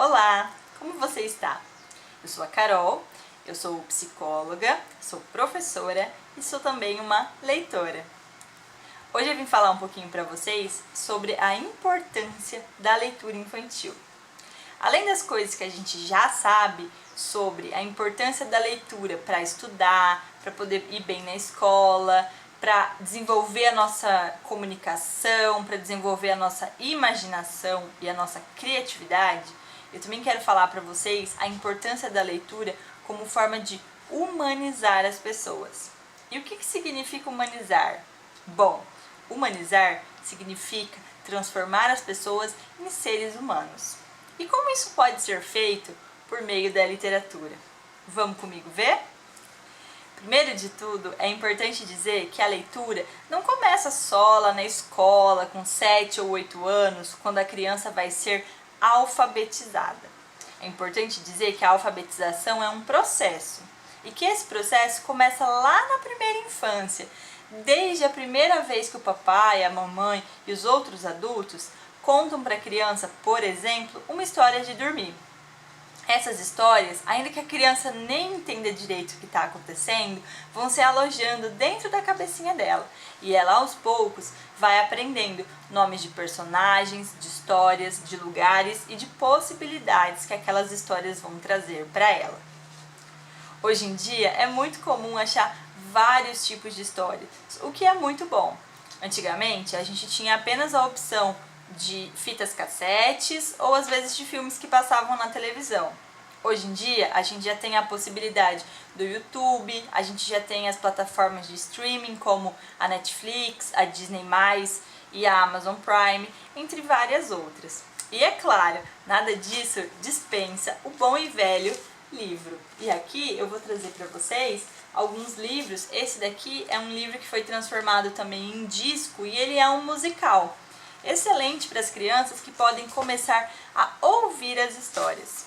Olá, como você está? Eu sou a Carol, eu sou psicóloga, sou professora e sou também uma leitora. Hoje eu vim falar um pouquinho para vocês sobre a importância da leitura infantil. Além das coisas que a gente já sabe sobre a importância da leitura para estudar, para poder ir bem na escola, para desenvolver a nossa comunicação, para desenvolver a nossa imaginação e a nossa criatividade, eu também quero falar para vocês a importância da leitura como forma de humanizar as pessoas. E o que significa humanizar? Bom, humanizar significa transformar as pessoas em seres humanos. E como isso pode ser feito por meio da literatura? Vamos comigo ver? Primeiro de tudo, é importante dizer que a leitura não começa só lá na escola, com 7 ou 8 anos, quando a criança vai ser alfabetizada. É importante dizer que a alfabetização é um processo e que esse processo começa lá na primeira infância, desde a primeira vez que o papai, a mamãe e os outros adultos contam para a criança, por exemplo, uma história de dormir. Essas histórias, ainda que a criança nem entenda direito o que está acontecendo, vão se alojando dentro da cabecinha dela. E ela, aos poucos, vai aprendendo nomes de personagens, de histórias, de lugares e de possibilidades que aquelas histórias vão trazer para ela. Hoje em dia, é muito comum achar vários tipos de histórias, o que é muito bom. Antigamente, a gente tinha apenas a opção de fitas cassetes ou às vezes de filmes que passavam na televisão. Hoje em dia a gente já tem a possibilidade do YouTube, a gente já tem as plataformas de streaming como a Netflix, a Disney+, e a Amazon Prime, entre várias outras. E é claro, nada disso dispensa o bom e velho livro. E aqui eu vou trazer para vocês alguns livros. Esse daqui é um livro que foi transformado também em disco e ele é um musical. Excelente para as crianças que podem começar a ouvir as histórias.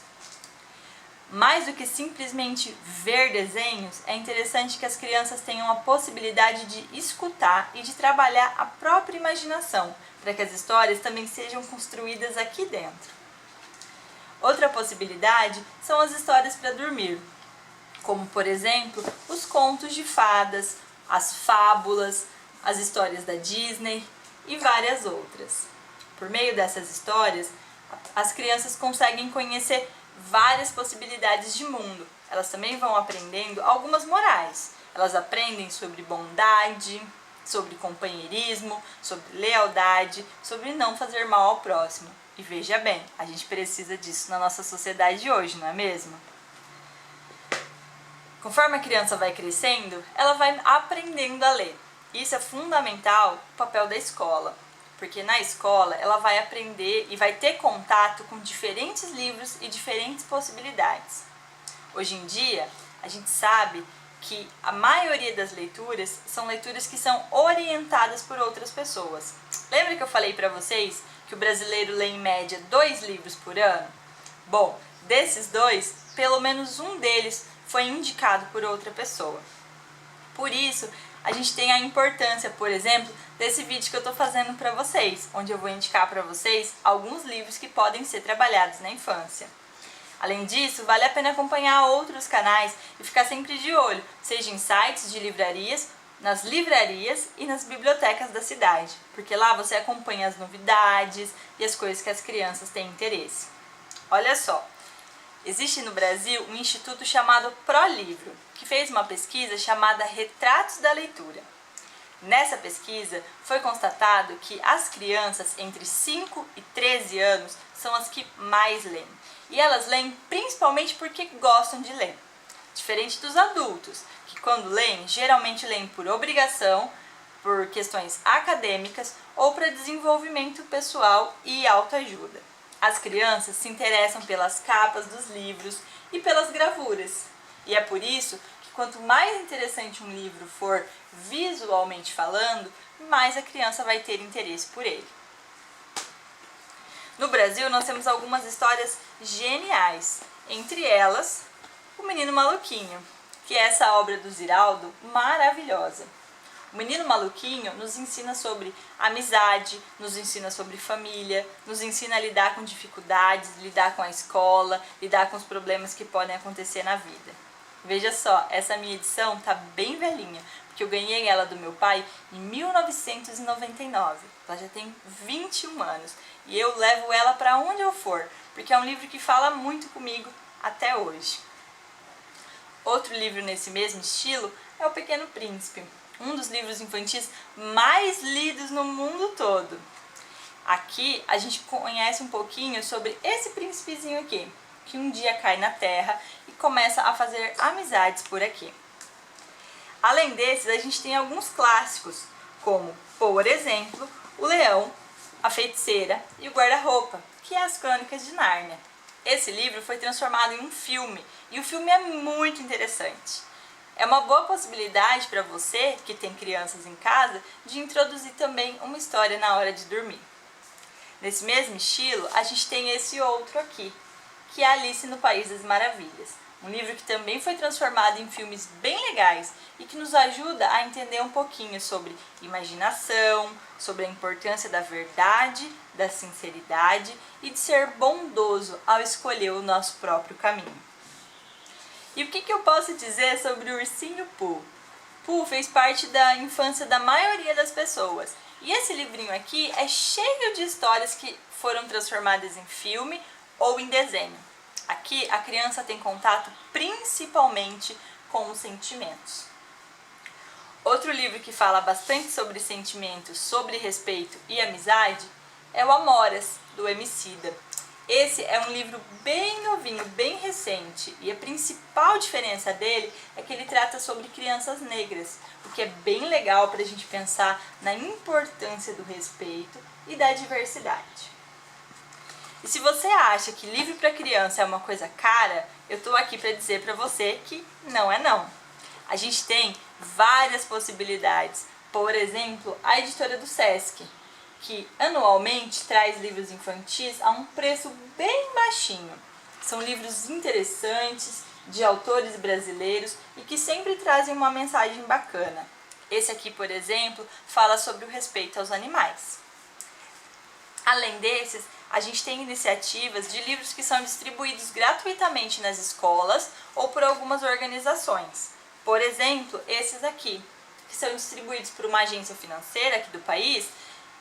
Mais do que simplesmente ver desenhos, é interessante que as crianças tenham a possibilidade de escutar e de trabalhar a própria imaginação, para que as histórias também sejam construídas aqui dentro. Outra possibilidade são as histórias para dormir, como por exemplo, os contos de fadas, as fábulas, as histórias da Disney e várias outras. Por meio dessas histórias, as crianças conseguem conhecer várias possibilidades de mundo. Elas também vão aprendendo algumas morais. Elas aprendem sobre bondade, sobre companheirismo, sobre lealdade, sobre não fazer mal ao próximo. E veja bem, a gente precisa disso na nossa sociedade de hoje, não é mesmo? Conforme a criança vai crescendo, ela vai aprendendo a ler. Isso é fundamental o papel da escola, porque na escola ela vai aprender e vai ter contato com diferentes livros e diferentes possibilidades. Hoje em dia, a gente sabe que a maioria das leituras são leituras que são orientadas por outras pessoas. Lembra que eu falei para vocês que o brasileiro lê em média 2 livros por ano? Bom, desses 2, pelo menos um deles foi indicado por outra pessoa. Por isso, a gente tem a importância, por exemplo, desse vídeo que eu estou fazendo para vocês, onde eu vou indicar para vocês alguns livros que podem ser trabalhados na infância. Além disso, vale a pena acompanhar outros canais e ficar sempre de olho, seja em sites de livrarias, nas livrarias e nas bibliotecas da cidade, porque lá você acompanha as novidades e as coisas que as crianças têm interesse. Olha só, existe no Brasil um instituto chamado ProLivro, que fez uma pesquisa chamada Retratos da Leitura. Nessa pesquisa, foi constatado que as crianças entre 5 e 13 anos são as que mais leem. E elas leem principalmente porque gostam de ler. Diferente dos adultos, que quando leem, geralmente leem por obrigação, por questões acadêmicas ou para desenvolvimento pessoal e autoajuda. As crianças se interessam pelas capas dos livros e pelas gravuras. E é por isso que quanto mais interessante um livro for visualmente falando, mais a criança vai ter interesse por ele. No Brasil, nós temos algumas histórias geniais. Entre elas, O Menino Maluquinho, que é essa obra do Ziraldo maravilhosa. O Menino Maluquinho nos ensina sobre amizade, nos ensina sobre família, nos ensina a lidar com dificuldades, lidar com a escola, lidar com os problemas que podem acontecer na vida. Veja só, essa minha edição tá bem velhinha, porque eu ganhei ela do meu pai em 1999. Ela já tem 21 anos e eu levo ela para onde eu for, porque é um livro que fala muito comigo até hoje. Outro livro nesse mesmo estilo é O Pequeno Príncipe, um dos livros infantis mais lidos no mundo todo. Aqui a gente conhece um pouquinho sobre esse príncipezinho aqui, que um dia cai na terra e começa a fazer amizades por aqui. Além desses, a gente tem alguns clássicos, como, por exemplo, O Leão, A Feiticeira e O Guarda-Roupa, que é As Crônicas de Nárnia. Esse livro foi transformado em um filme, e o filme é muito interessante. É uma boa possibilidade para você, que tem crianças em casa, de introduzir também uma história na hora de dormir. Nesse mesmo estilo, a gente tem esse outro aqui, que é Alice no País das Maravilhas. Um livro que também foi transformado em filmes bem legais e que nos ajuda a entender um pouquinho sobre imaginação, sobre a importância da verdade, da sinceridade e de ser bondoso ao escolher o nosso próprio caminho. E o que eu posso dizer sobre o Ursinho Pooh? Pooh fez parte da infância da maioria das pessoas. E esse livrinho aqui é cheio de histórias que foram transformadas em filme ou em desenho. Aqui a criança tem contato principalmente com os sentimentos. Outro livro que fala bastante sobre sentimentos, sobre respeito e amizade é o Amoras, do Emicida. Esse é um livro bem novinho, bem recente, e a principal diferença dele é que ele trata sobre crianças negras, o que é bem legal para a gente pensar na importância do respeito e da diversidade. E se você acha que livro para criança é uma coisa cara, eu estou aqui para dizer para você que não é não. A gente tem várias possibilidades, por exemplo, a editora do Sesc, que anualmente traz livros infantis a um preço bem baixinho. São livros interessantes, de autores brasileiros e que sempre trazem uma mensagem bacana. Esse aqui, por exemplo, fala sobre o respeito aos animais. Além desses, a gente tem iniciativas de livros que são distribuídos gratuitamente nas escolas ou por algumas organizações. Por exemplo, esses aqui, que são distribuídos por uma agência financeira aqui do país,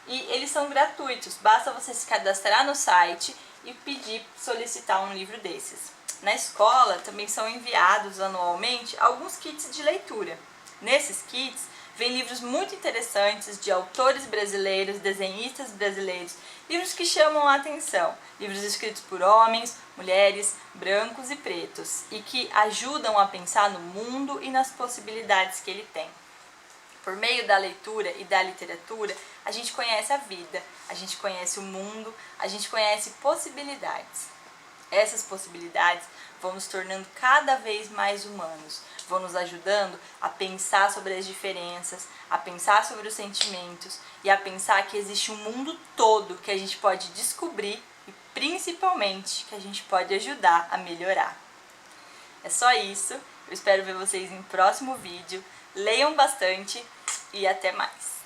e eles são gratuitos, basta você se cadastrar no site e pedir, solicitar um livro desses. Na escola também são enviados anualmente alguns kits de leitura. Nesses kits vem livros muito interessantes de autores brasileiros, desenhistas brasileiros, livros que chamam a atenção, livros escritos por homens, mulheres, brancos e pretos, e que ajudam a pensar no mundo e nas possibilidades que ele tem. Por meio da leitura e da literatura, a gente conhece a vida, a gente conhece o mundo, a gente conhece possibilidades. Essas possibilidades vão nos tornando cada vez mais humanos, vão nos ajudando a pensar sobre as diferenças, a pensar sobre os sentimentos e a pensar que existe um mundo todo que a gente pode descobrir e principalmente que a gente pode ajudar a melhorar. É só isso, eu espero ver vocês em próximo vídeo. Leiam bastante e até mais!